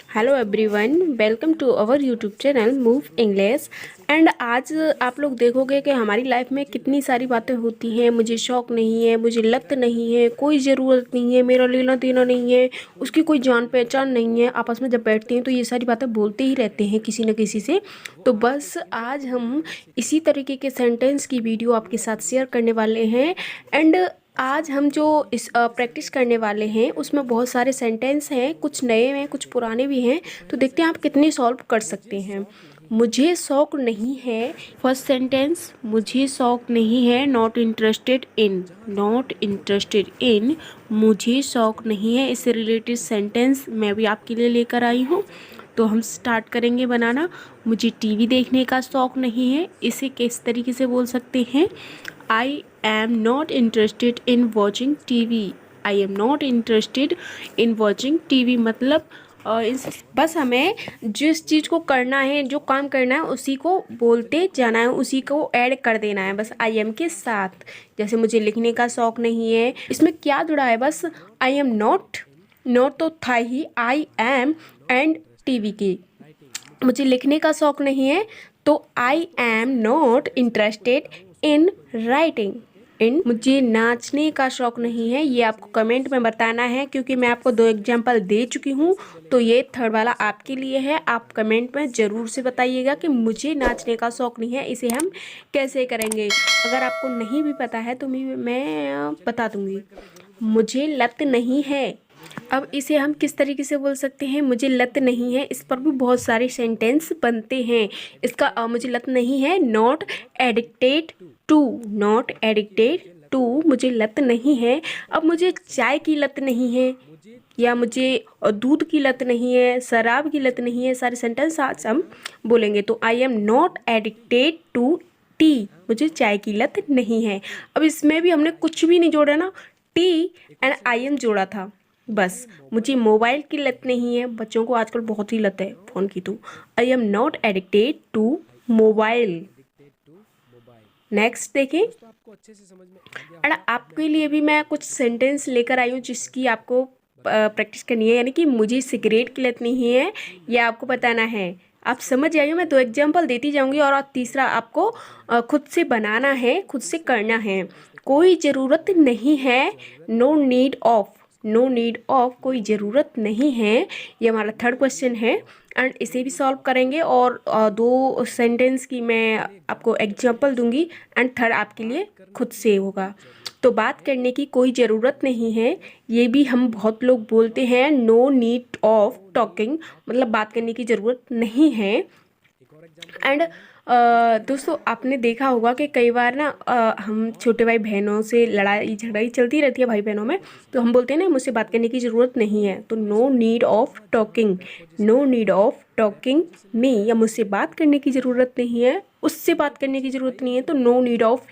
Hello everyone, welcome to our YouTube channel move English. And आज आप लोग देखोगे कि हमारी लाइफ में कितनी सारी बातें होती हैं। मुझे शौक नहीं है, मुझे लत नहीं है, कोई ज़रूरत नहीं है, मेरा लेना देना नहीं है, उसकी कोई जान पहचान नहीं है। आपस में जब बैठते हैं तो ये सारी बातें बोलते ही रहते हैं किसी न किसी से। तो बस आज हम इसी तरीके के सेंटेंस की वीडियो आपके साथ शेयर करने वाले हैं। एंड आज हम जो इस प्रैक्टिस करने वाले हैं उसमें बहुत सारे सेंटेंस हैं, कुछ नए हैं कुछ पुराने भी हैं। तो देखते हैं आप कितने सॉल्व कर सकते हैं। मुझे शौक नहीं है। फर्स्ट सेंटेंस, मुझे शौक नहीं है, not interested in. Not interested इन, मुझे शौक नहीं है। इससे रिलेटेड सेंटेंस मैं भी आपके लिए लेकर आई हूँ। तो हम स्टार्ट करेंगे बनाना। मुझे टीवी देखने का शौक नहीं है, इसे किस तरीके से बोल सकते हैं? आई am not interested in watching TV. I am not interested in watching TV मतलब बस हमें जिस चीज़ को करना है, जो काम करना है, उसी को बोलते जाना है, उसी को ऐड कर देना है बस आई एम के साथ। जैसे मुझे लिखने का शौक नहीं है, इसमें क्या जुड़ा है? बस आई एम नॉट, नॉट तो था ही, आई एम एंड टीवी की। मुझे लिखने का शौक नहीं है तो I am not interested in writing. इन मुझे नाचने का शौक नहीं है, ये आपको कमेंट में बताना है क्योंकि मैं आपको 2 एग्जाम्पल दे चुकी हूँ। तो ये थर्ड वाला आपके लिए है। आप कमेंट में ज़रूर से बताइएगा कि मुझे नाचने का शौक नहीं है, इसे हम कैसे करेंगे। अगर आपको नहीं भी पता है तो मैं बता दूँगी। मुझे लत नहीं है, अब इसे हम किस तरीके से बोल सकते हैं? मुझे लत नहीं है, इस पर भी बहुत सारे सेंटेंस बनते हैं। इसका मुझे लत नहीं है, not addicted to. Not addicted to, मुझे लत नहीं है। अब मुझे चाय की लत नहीं है, या मुझे दूध की लत नहीं है, शराब की लत नहीं है। सारे सेंटेंस आज हम बोलेंगे। तो I am not addicted to tea, मुझे चाय की लत नहीं है। अब इसमें भी हमने कुछ भी नहीं जोड़ा ना, टी एंड आई एम जोड़ा था बस। मुझे मोबाइल की लत नहीं है, बच्चों को आजकल बहुत ही लत है फ़ोन की। तो I am not addicted to mobile. Next देखें। और आपके लिए भी मैं कुछ सेंटेंस लेकर आई हूँ जिसकी आपको प्रैक्टिस करनी है। यानी कि मुझे सिगरेट की लत नहीं है, यह आपको बताना है। आप समझ आइए, मैं 2 एग्जाम्पल देती जाऊंगी और तीसरा आपको खुद से बनाना है, खुद से करना है। कोई ज़रूरत नहीं है, no need of. No need of, कोई ज़रूरत नहीं है, ये हमारा थर्ड क्वेश्चन है। एंड इसे भी सॉल्व करेंगे और 2 सेंटेंस की मैं आपको एग्जांपल दूंगी एंड थर्ड आपके लिए खुद से होगा। तो बात करने की कोई ज़रूरत नहीं है, ये भी हम बहुत लोग बोलते हैं। नो नीड ऑफ टॉकिंग मतलब बात करने की ज़रूरत नहीं है। एंड दोस्तों, आपने देखा होगा कि कई बार ना हम छोटे भाई बहनों से लड़ाई झगड़ाई चलती रहती है भाई बहनों में। तो हम बोलते हैं ना, मुझसे बात करने की ज़रूरत नहीं है। तो no need of talking, no need of talking me, या मुझसे बात करने की ज़रूरत नहीं है, उससे बात करने की ज़रूरत नहीं है। तो no need of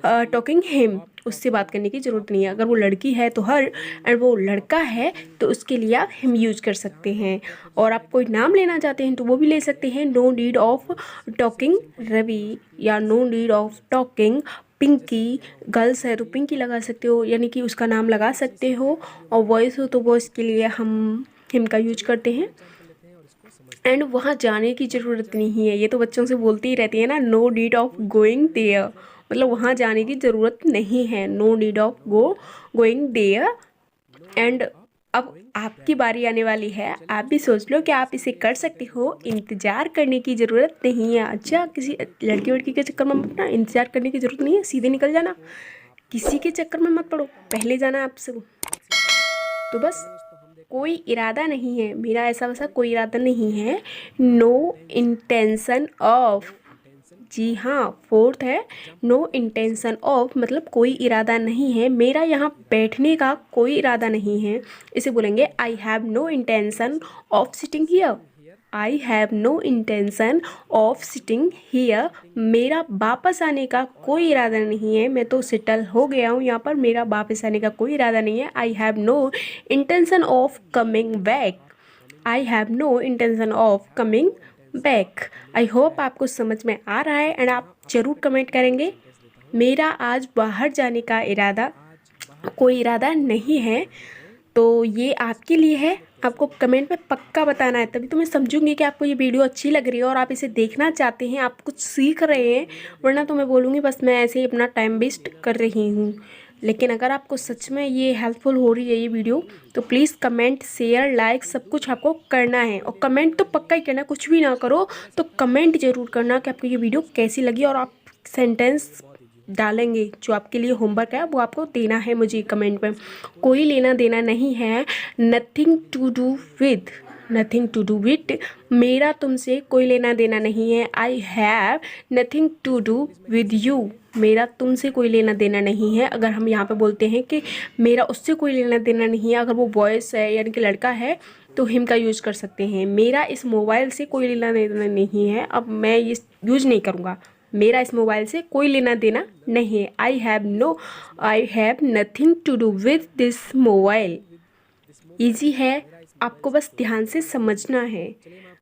talking him, उससे बात करने की ज़रूरत नहीं है। अगर वो लड़की है तो हर, एंड वो लड़का है तो उसके लिए आप हिम यूज कर सकते हैं। और आप कोई नाम लेना चाहते हैं तो वो भी ले सकते हैं। No need of talking Ravi, या no need of talking Pinky. Girls है तो पिंकी लगा सकते हो, यानी कि उसका नाम लगा सकते हो। और बॉयज़ हो तो बॉयज़ के लिए हम हिम का यूज करते हैं। एंड वहाँ जाने की ज़रूरत नहीं है, ये तो बच्चों से बोलती ही रहती है ना, no need of going there, मतलब वहाँ जाने की ज़रूरत नहीं है। No need of going there. And अब आपकी बारी आने वाली है, आप भी सोच लो कि आप इसे कर सकते हो। इंतज़ार करने की ज़रूरत नहीं है। अच्छा, किसी लड़की वड़की के चक्कर में मत ना, इंतज़ार करने की ज़रूरत नहीं है, सीधे निकल जाना, किसी के चक्कर में मत पड़ो, पहले जाना आपसे। तो बस कोई इरादा नहीं है, मेरा ऐसा वैसा कोई इरादा नहीं है। नो इंटेंशन ऑफ, जी हाँ, फोर्थ है, नो इंटेंशन ऑफ मतलब कोई इरादा नहीं है, मेरा यहाँ बैठने का कोई इरादा नहीं है। इसे बोलेंगे I have no intention of sitting here. I have no intention of sitting here, मेरा वापस आने का कोई इरादा नहीं है, मैं तो सेटल हो गया हूँ यहाँ पर, मेरा वापस आने का कोई इरादा नहीं है। I have no intention of coming back. I have no intention of coming back. I hope आपको समझ में आ रहा है एंड आप ज़रूर कमेंट करेंगे। मेरा आज बाहर जाने का कोई इरादा नहीं है। तो ये आपके लिए है, आपको कमेंट में पक्का बताना है, तभी तो मैं समझूंगी कि आपको ये वीडियो अच्छी लग रही है और आप इसे देखना चाहते हैं, आप कुछ सीख रहे हैं। वरना तो मैं बोलूँगी बस मैं ऐसे ही अपना टाइम वेस्ट कर रही हूँ। लेकिन अगर आपको सच में ये हेल्पफुल हो रही है ये वीडियो, तो प्लीज़ कमेंट, शेयर, लाइक सब कुछ आपको करना है। और कमेंट तो पक्का ही करना, कुछ भी ना करो तो कमेंट ज़रूर करना कि आपको ये वीडियो कैसी लगी। और आप सेंटेंस डालेंगे जो आपके लिए होमवर्क है वो आपको देना है मुझे कमेंट में। कोई लेना देना नहीं है, nothing to do with, nothing to do with, मेरा तुमसे कोई लेना देना नहीं है। I have nothing to do with you, मेरा तुमसे कोई लेना देना नहीं है। अगर हम यहाँ पे बोलते हैं कि मेरा उससे कोई लेना देना नहीं है, अगर वो बॉयज़ है यानी कि लड़का है तो हिम का यूज़ कर सकते हैं। मेरा इस मोबाइल से कोई लेना देना नहीं है, अब मैं ये यूज़ नहीं करूँगा। मेरा इस मोबाइल से कोई लेना देना नहीं है। I have nothing to do with this mobile. Easy है, आपको बस ध्यान से समझना है।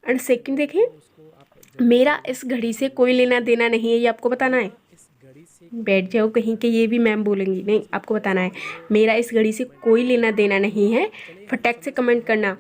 एंड सेकंड देखें, मेरा इस घड़ी से कोई लेना देना नहीं है, ये आपको बताना है। बैठ जाओ कहीं के, ये भी मैम बोलेंगी, नहीं आपको बताना है। मेरा इस घड़ी से कोई लेना देना नहीं है, फटाक से कमेंट करना।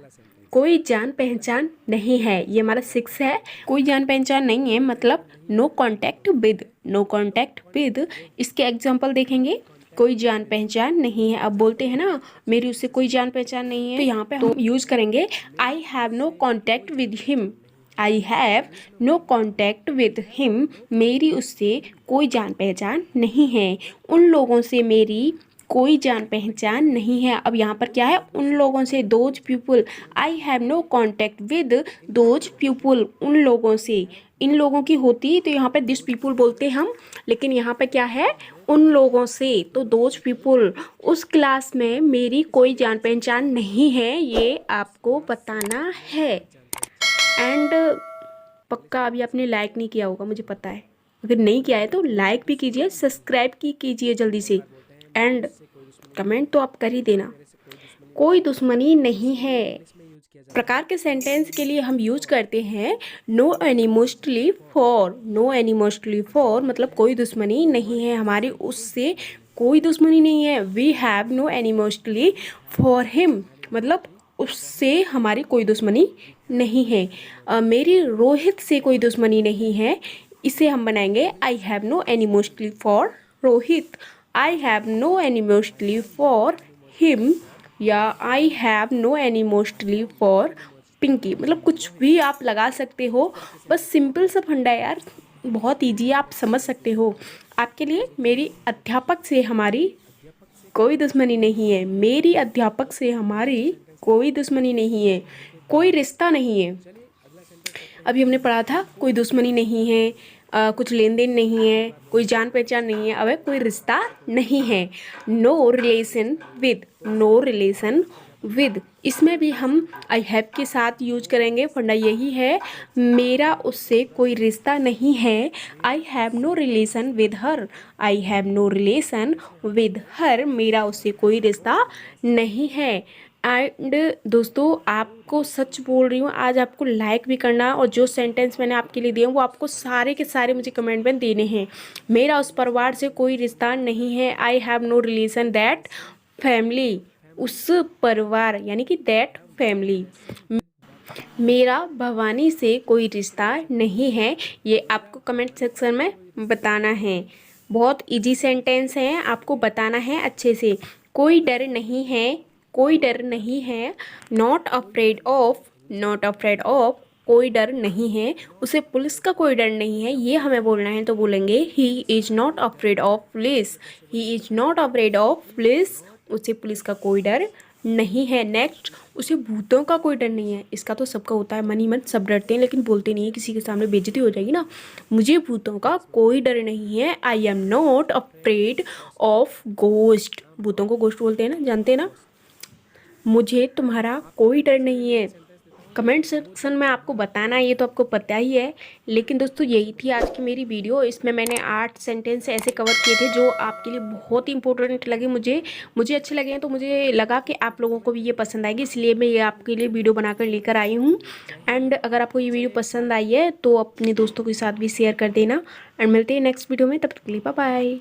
कोई जान पहचान नहीं है, ये हमारा 6 है। कोई जान पहचान नहीं है मतलब no contact with, no contact with. इसके एग्जाम्पल देखेंगे, कोई जान पहचान नहीं है। अब बोलते हैं ना मेरी उससे कोई जान पहचान नहीं है, तो यहाँ पे हम यूज़ करेंगे I have no contact with him, I have no contact with him, मेरी उससे कोई जान पहचान नहीं है। उन लोगों से मेरी कोई जान पहचान नहीं है। अब यहाँ पर क्या है, उन लोगों से, those people, I have no contact with those people, उन लोगों से। इन लोगों की होती तो यहाँ पे दिस पीपुल बोलते हम, लेकिन यहाँ पे क्या है, उन लोगों से, तो दोज पीपुल। उस क्लास में मेरी कोई जान पहचान नहीं है, ये आपको बताना है। एंड पक्का अभी आपने लाइक नहीं किया होगा, मुझे पता है। अगर नहीं किया है तो लाइक भी कीजिए, सब्सक्राइब कीजिए जल्दी से, एंड कमेंट तो आप कर ही देना। कोई दुश्मनी नहीं है प्रकार के सेंटेंस के लिए हम यूज करते हैं no animosity for. No animosity for मतलब कोई दुश्मनी नहीं है, हमारी उससे कोई दुश्मनी नहीं है। We have no animosity for him मतलब उससे हमारी कोई दुश्मनी नहीं है। मेरी रोहित से कोई दुश्मनी नहीं है, इसे हम बनाएंगे I have no animosity for Rohit. I have no animosity for him, या I have no animosity for Pinky. मतलब कुछ भी आप लगा सकते हो, बस सिंपल सा फंडा है यार, बहुत ईजी है, आप समझ सकते हो। आपके लिए, मेरी अध्यापक से हमारी कोई दुश्मनी नहीं है, मेरी अध्यापक से हमारी कोई दुश्मनी नहीं है, कोई रिश्ता नहीं है। अभी हमने पढ़ा था कोई दुश्मनी नहीं है, कुछ लेन देन नहीं है, कोई जान पहचान नहीं है, अब है कोई रिश्ता नहीं है। No relation with, no relation with, इसमें भी हम आई हैव के साथ यूज करेंगे। फंडा यही है, मेरा उससे कोई रिश्ता नहीं है। I have no relation with her, I have no relation with her, मेरा उससे कोई रिश्ता नहीं है। एंड दोस्तों आपको सच बोल रही हूँ, आज आपको लाइक भी करना, और जो सेंटेंस मैंने आपके लिए दिए वो आपको सारे के सारे मुझे कमेंट में देने हैं। मेरा उस परिवार से कोई रिश्ता नहीं है, I have no relation that family, उस परिवार यानी कि दैट फैमिली। मेरा भवानी से कोई रिश्ता नहीं है, ये आपको कमेंट सेक्शन में बताना है। बहुत इजी सेंटेंस है, आपको बताना है अच्छे से। कोई डर नहीं है, कोई डर नहीं है, not afraid of, not afraid of, कोई डर नहीं है। उसे पुलिस का कोई डर नहीं है, ये हमें बोलना है तो बोलेंगे he is not afraid of police, he is not afraid of police, उसे पुलिस का कोई डर नहीं है। नेक्स्ट, उसे भूतों का कोई डर नहीं है। इसका तो सबका होता है, मन ही मन सब डरते हैं लेकिन बोलते नहीं है, किसी के सामने बेइज्जती हो जाएगी ना। मुझे भूतों का कोई डर नहीं है, आई am not afraid of ghost, भूतों को गोस्ट बोलते हैं ना, जानते हैं ना। मुझे तुम्हारा कोई डर नहीं है। कमेंट सेक्शन में आपको बताना, ये तो आपको पता ही है। लेकिन दोस्तों यही थी आज की मेरी वीडियो, इसमें मैंने 8 सेंटेंस ऐसे कवर किए थे जो आपके लिए बहुत ही इंपॉर्टेंट लगे, मुझे अच्छे लगे हैं, तो मुझे लगा कि आप लोगों को भी ये पसंद आएगी, इसलिए मैं ये आपके लिए वीडियो बनाकर लेकर आई हूँ। एंड अगर आपको ये वीडियो पसंद आई है तो अपने दोस्तों के साथ भी शेयर कर देना। एंड मिलते हैं नेक्स्ट वीडियो में, तब तक के लिए बाय बाय।